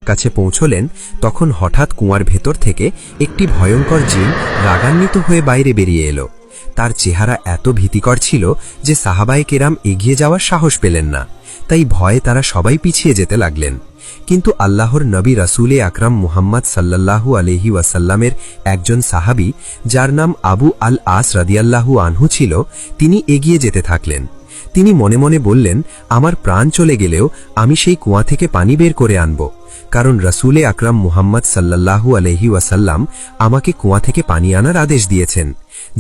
কাছে পৌঁছলেন তখন হঠাৎ কুয়ার ভেতর থেকে একটি ভয়ঙ্কর জিন রাগান্বিত হয়ে বাইরে বেরিয়ে এলো। তার চেহারা এত ভীতিকর ছিল যে সাহাবায়ে কেরাম এগিয়ে যাওয়ার সাহস পেলেন না, তাই ভয়ে তারা সবাই পিছিয়ে যেতে লাগলেন। কিন্তু আল্লাহর নবী রাসূলে আকরাম মুহাম্মদ সাল্লাল্লাহু আলাইহি ওয়াসাল্লামের একজন সাহাবী, যার নাম আবু আল আস রাদিয়াল্লাহু আনহু ছিল, তিনি এগিয়ে যেতে থাকলেন। তিনি মনে মনে বললেন, আমার প্রাণ চলে গেলেও আমি সেই কুয়া থেকে পানি বের করে আনব, কারণ রাসূলে আকরাম মুহাম্মদ সাল্লাল্লাহু আলাইহি ওয়াসাল্লাম আমাকে কুয়া থেকে পানি আনার আদেশ দিয়েছেন।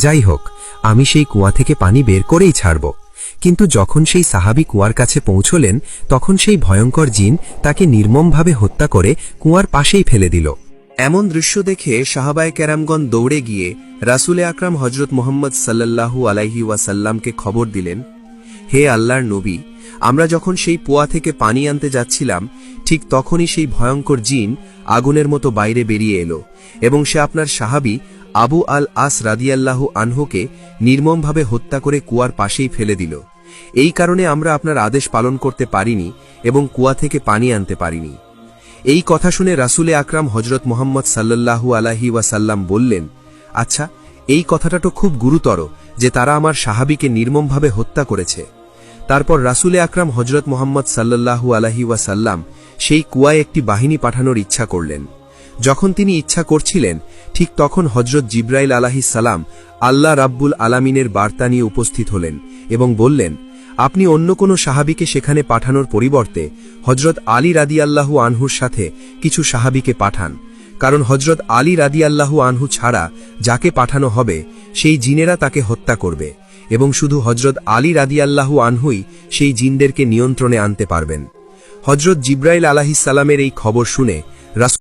যাই হোক, আমি সেই কুয়া থেকে পানি বের করেই ছাড়ব। কিন্তু যখন সেই সাহাবী কুয়ার কাছে পৌঁছলেন তখন সেই ভয়ঙ্কর জিন তাকে নির্মমভাবে হত্যা করে কুয়ার পাশেই ফেলে দিল। এমন দৃশ্য দেখে সাহাবায়ে কেরামগণ দৌড়ে গিয়ে রাসূলে আকরাম হযরত মুহাম্মদ সাল্লাল্লাহু আলাইহি ওয়াসাল্লামকে খবর দিলেন, হে আল্লাহর নবী, আমরা যখন সেই কুয়া থেকে পানি আনতে যাচ্ছিলাম ঠিক তখনই সেই ভয়ঙ্কর জিন আগুনের মতো বাইরে বেরিয়ে এলো এবং সে আপনার সাহাবী আবু আল আস রাদিয়াল্লাহু আনহুকে নির্মমভাবে হত্যা করে কুয়ার পাশেই ফেলে দিল। এই কারণে আমরা আপনার আদেশ পালন করতে পারিনি এবং কুয়া থেকে পানি আনতে পারিনি। এই কথা শুনে রাসূলে আকরাম হযরত মুহাম্মদ সাল্লাল্লাহু আলাইহি ওয়াসাল্লাম বললেন, আচ্ছা, এই কথাটা তো খুব গুরুতর যে তারা আমার সাহাবীকে নির্মমভাবে হত্যা করেছে। তারপর রাসূলে আকরাম হযরত মুহাম্মদ সাল্লাল্লাহু আলাইহি ওয়াসাল্লাম সেই কুয়ায় একটি বাহিনী পাঠানোর ইচ্ছা করলেন। যখন তিনি ইচ্ছা করছিলেন ঠিক তখন হযরত জিবরাইল আলাইহিস সালাম আল্লাহ রাব্বুল আলামিনের বার্তা নিয়ে উপস্থিত হলেন এবং বললেন, আপনি অন্য কোনো সাহাবীকে সেখানে পাঠানোর পরিবর্তে হযরত আলী রাদিয়াল্লাহু আনহুর সাথে কিছু সাহাবীকে পাঠান, কারণ হযরত আলী রাদিয়াল্লাহু আনহু ছাড়া যাকে পাঠানো হবে সেই জিনেরা তাকে হত্যা করবে এবং শুধু হযরত আলী রাদিয়াল্লাহু আনহুই সেই জিনদেরকে নিয়ন্ত্রণে আনতে পারবেন। হযরত জিবরাইল আলাইহিস সালামের এই খবর শুনে